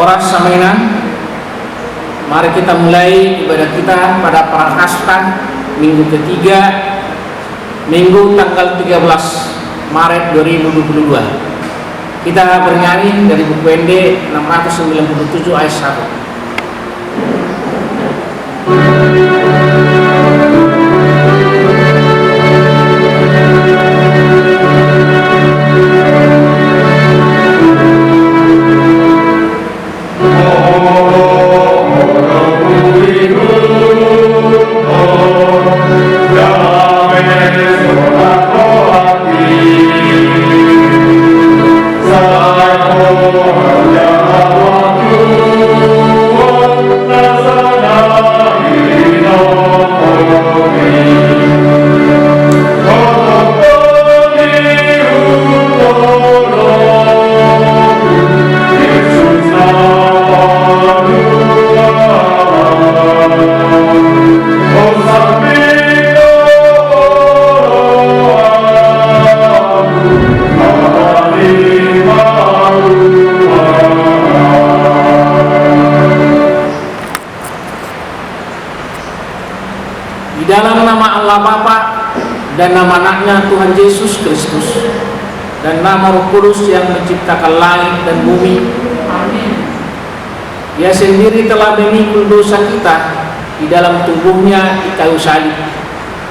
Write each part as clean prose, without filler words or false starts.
Oras Samainan, mari kita mulai ibadah kita pada Prankasta minggu ketiga, minggu tanggal 13 Maret 2022. Kita bernyanyi dari buku ND 697 ayat 1. Dalam nama Allah Bapa dan nama anaknya Tuhan Yesus Kristus dan nama Roh Kudus yang menciptakan langit dan bumi. Amin. Dia sendiri telah memikul dosa kita di dalam tubuhnya di kayu salib.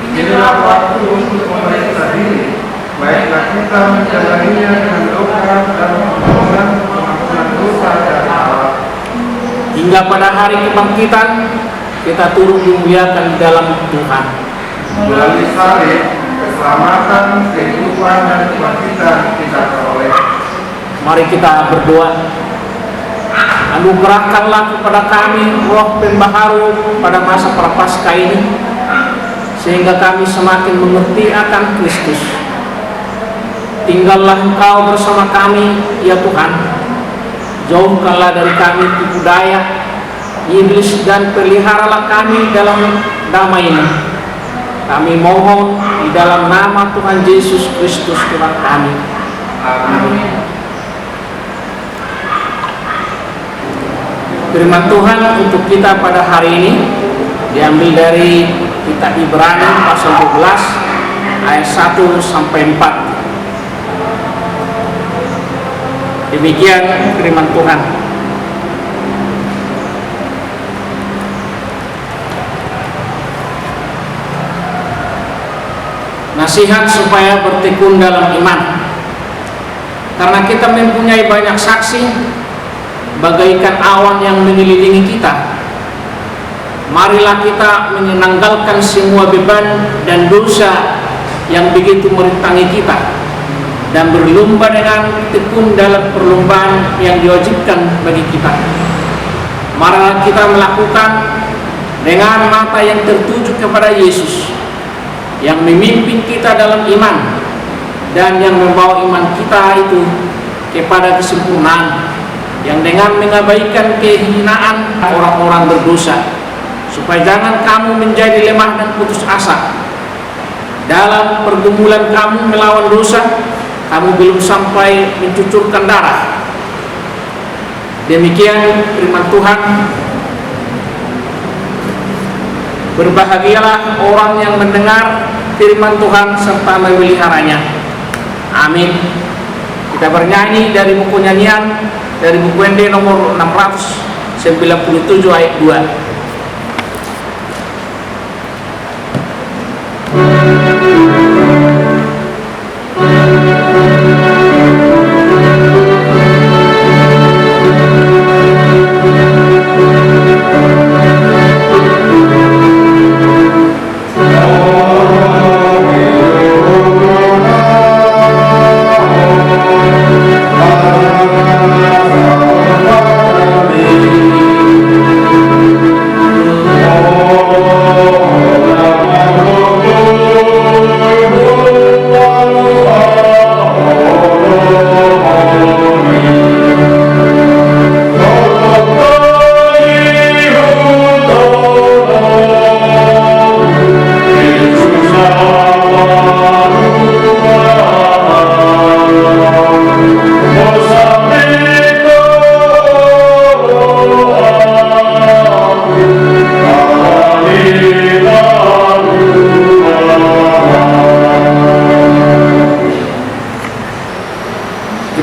Inilah waktu untuk memeriksa diri, baiklah kita menjalaninya dengan doa dan memohon pengampunan dosa dari Allah. Hingga pada hari kebangkitan kita turut dimuliakan di dalam Tuhan. Melalui salib, keselamatan, kehidupan, dan kebangkitan kita peroleh. Mari kita berdoa. Anugerahkanlah kepada kami roh pembaharu pada masa prapaskah ini, sehingga kami semakin mengerti akan Kristus. Tinggallah Engkau bersama kami, ya Tuhan. Jauhkanlah dari kami tipu daya iblis dan peliharalah kami dalam damai ini. Kami mohon di dalam nama Tuhan Yesus Kristus Tuhan kami. Amin. Firman Tuhan untuk kita pada hari ini diambil dari kitab Ibrani pasal 12 ayat 1 sampai 4. Demikian firman Tuhan. Nasihat supaya bertekun dalam iman. Karena kita mempunyai banyak saksi bagaikan awan yang mengelilingi kita. Marilah kita menanggalkan semua beban dan dosa yang begitu merintangi kita dan berlomba dengan tekun dalam perlombaan yang diwajibkan bagi kita. Marilah kita melakukan dengan mata yang tertuju kepada Yesus yang memimpin kita dalam iman dan yang membawa iman kita itu kepada kesempurnaan, yang dengan mengabaikan kehinaan orang-orang berdosa, supaya jangan kamu menjadi lemah dan putus asa. Dalam pergumulan kamu melawan dosa, kamu belum sampai mencucurkan darah. Demikian firman Tuhan. Berbahagialah orang yang mendengar firman Tuhan serta memeliharanya. Amin. Kita bernyanyi dari buku nyanyian dari buku ND nomor 697 ayat 2.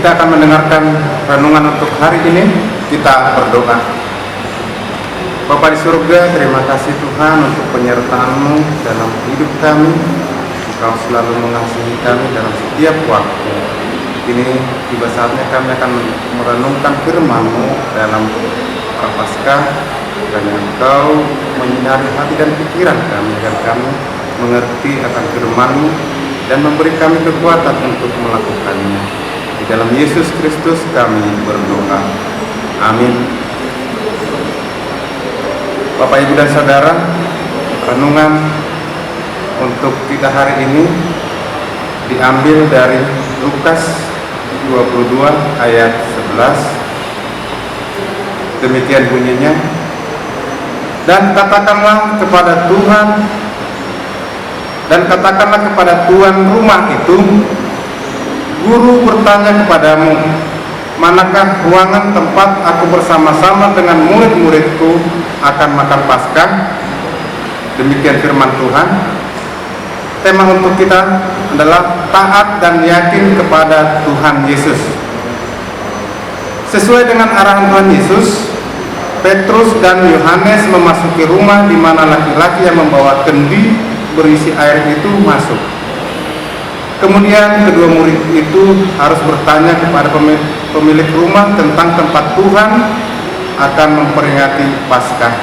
kita akan mendengarkan renungan untuk hari ini, kita berdoa. Bapa di surga, terima kasih Tuhan untuk penyertaan-Mu dalam hidup kami. Engkau selalu mengasihi kami dalam setiap waktu. Kini tiba saatnya kami akan merenungkan firman-Mu dalam Prapaskah, dan Engkau menyinari hati dan pikiran kami agar kami mengerti akan firman-Mu dan memberi kami kekuatan untuk melakukannya. Di dalam Yesus Kristus kami berdoa. Amin. Bapak, Ibu, dan Saudara, renungan untuk kita hari ini diambil dari Lukas 22 ayat 11. Demikian bunyinya. Dan katakanlah kepada tuan rumah itu, Guru bertanya kepadamu, manakah ruangan tempat aku bersama-sama dengan murid-muridku akan makan Paskah? Demikian firman Tuhan. Tema untuk kita adalah taat dan yakin kepada Tuhan Yesus. Sesuai dengan arahan Tuhan Yesus, Petrus dan Yohanes memasuki rumah di mana laki-laki yang membawa kendi berisi air itu masuk. Kemudian kedua murid itu harus bertanya kepada pemilik rumah tentang tempat Tuhan akan memperingati Paskah.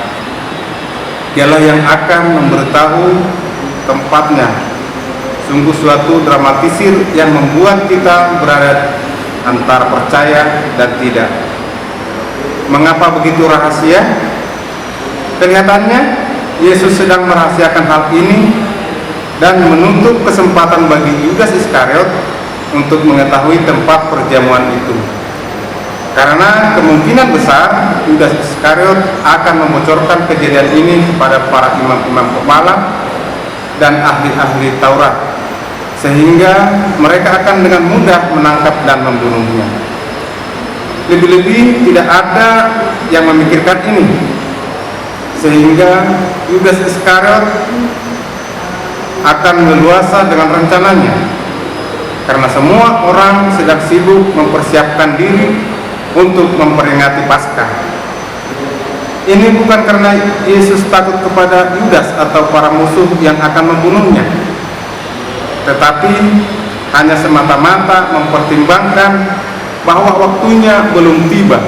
Dialah yang akan memberitahu tempatnya. Sungguh suatu dramatisir yang membuat kita berada antara percaya dan tidak. Mengapa begitu rahasia? Kelihatannya Yesus sedang merahasiakan hal ini dan menutup kesempatan bagi Yudas Iskariot untuk mengetahui tempat perjamuan itu. Karena kemungkinan besar Yudas Iskariot akan membocorkan kejadian ini kepada para imam-imam kepala dan ahli-ahli Taurat, sehingga mereka akan dengan mudah menangkap dan membunuhnya. Lebih-lebih tidak ada yang memikirkan ini, sehingga Yudas Iskariot akan leluasa dengan rencananya, karena semua orang sedang sibuk mempersiapkan diri untuk memperingati Paskah. Ini bukan karena Yesus takut kepada Yudas atau para musuh yang akan membunuhnya, tetapi hanya semata-mata mempertimbangkan bahwa waktunya belum tiba,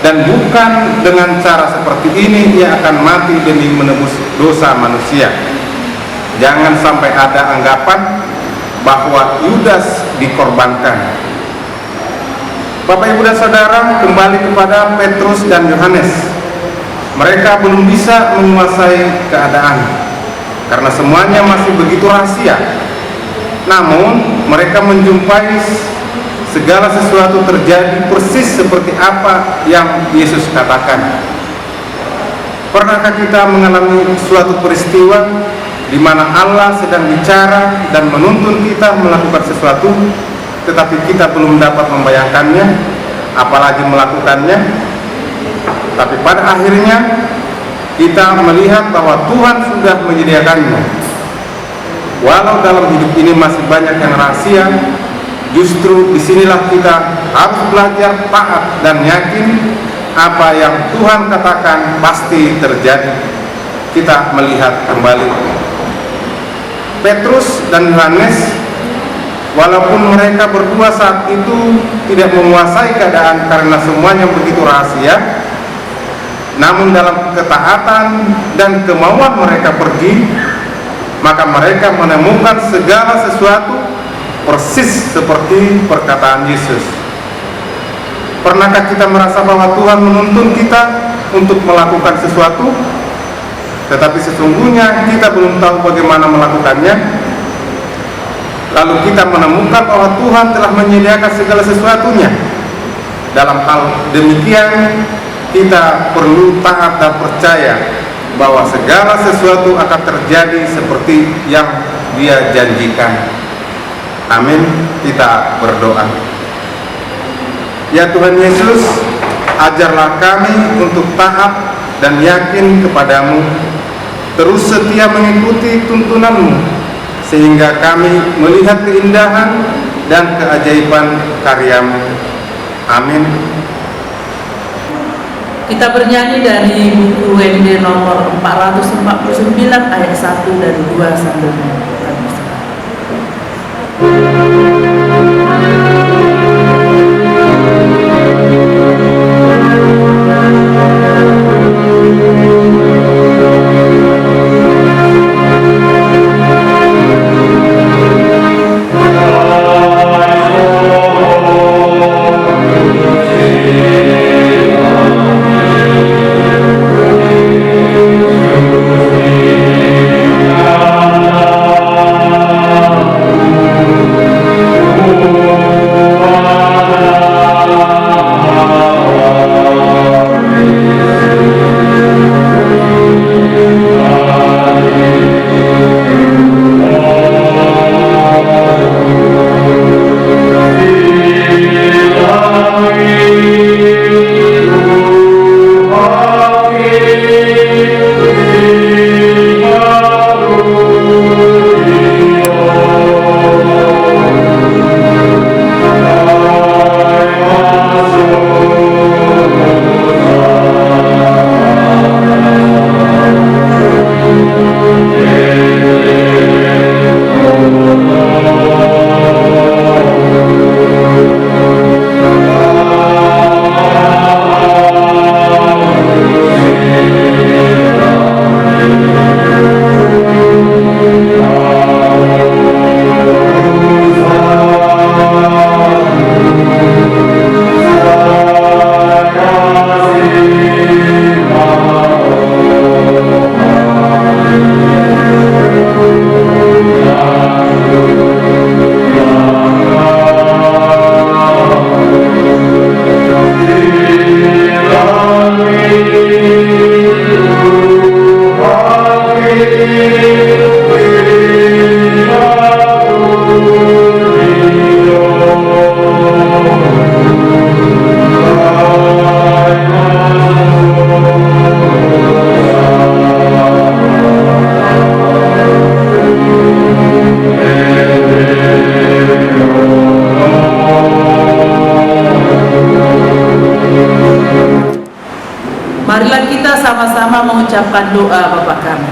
dan bukan dengan cara seperti ini ia akan mati demi menebus dosa manusia. Jangan sampai ada anggapan bahwa Yudas dikorbankan. Bapak, Ibu, dan Saudara, kembali kepada Petrus dan Yohanes. Mereka belum bisa menguasai keadaan karena semuanya masih begitu rahasia. Namun mereka menjumpai segala sesuatu terjadi persis seperti apa yang Yesus katakan. Pernahkah kita mengalami suatu peristiwa di mana Allah sedang bicara dan menuntun kita melakukan sesuatu, tetapi kita belum dapat membayangkannya, apalagi melakukannya? Tapi pada akhirnya kita melihat bahwa Tuhan sudah menyediakannya. Walau dalam hidup ini masih banyak yang rahasia, justru disinilah kita harus belajar taat dan yakin apa yang Tuhan katakan pasti terjadi. Kita melihat kembali Petrus dan Yohanes, walaupun mereka berdua saat itu tidak menguasai keadaan karena semuanya begitu rahasia, namun dalam ketaatan dan kemauan mereka pergi, maka mereka menemukan segala sesuatu persis seperti perkataan Yesus. Pernahkah kita merasa bahwa Tuhan menuntun kita untuk melakukan sesuatu, tetapi sesungguhnya kita belum tahu bagaimana melakukannya? Lalu kita menemukan bahwa Tuhan telah menyediakan segala sesuatunya. Dalam hal demikian, kita perlu taat dan percaya bahwa segala sesuatu akan terjadi seperti yang Dia janjikan. Amin. Kita berdoa. Ya Tuhan Yesus, ajarlah kami untuk taat dan yakin kepadamu, terus setia mengikuti tuntunan-Mu, sehingga kami melihat keindahan dan keajaiban karya-Mu. Amin. Kita bernyanyi dari buku UND nomor 449 ayat 1 dan 2 sambil menyanyikan bersama. Marilah kita sama-sama mengucapkan doa Bapa kami.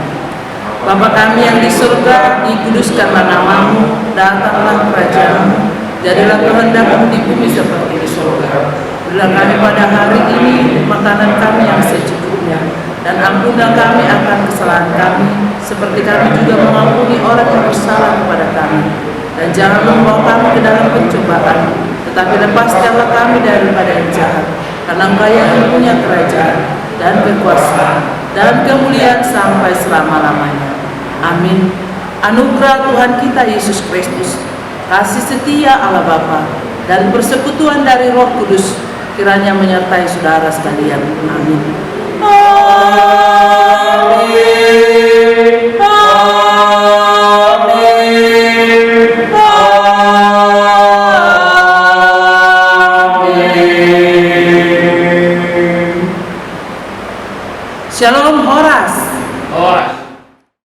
Bapa kami yang di surga, dikuduskanlah nama-Mu, datanglah kerajaan-Mu, jadilah kehendak-Mu di bumi seperti di surga. Berilah kami pada hari ini makanan kami yang secukupnya, dan ampunilah kami akan kesalahan kami, seperti kami juga mengampuni orang yang bersalah kepada kami. Dan jangan membawa kami ke dalam pencobaan, tetapi lepaskanlah kami daripada yang jahat. Karena Engkau yang punya kerajaan dan kekuasaan dan kemuliaan sampai selama-lamanya. Amin. Anugerah Tuhan kita Yesus Kristus, kasih setia Allah Bapa, dan persekutuan dari Roh Kudus kiranya menyertai saudara sekalian. Amin. Amin. Shalom Horas.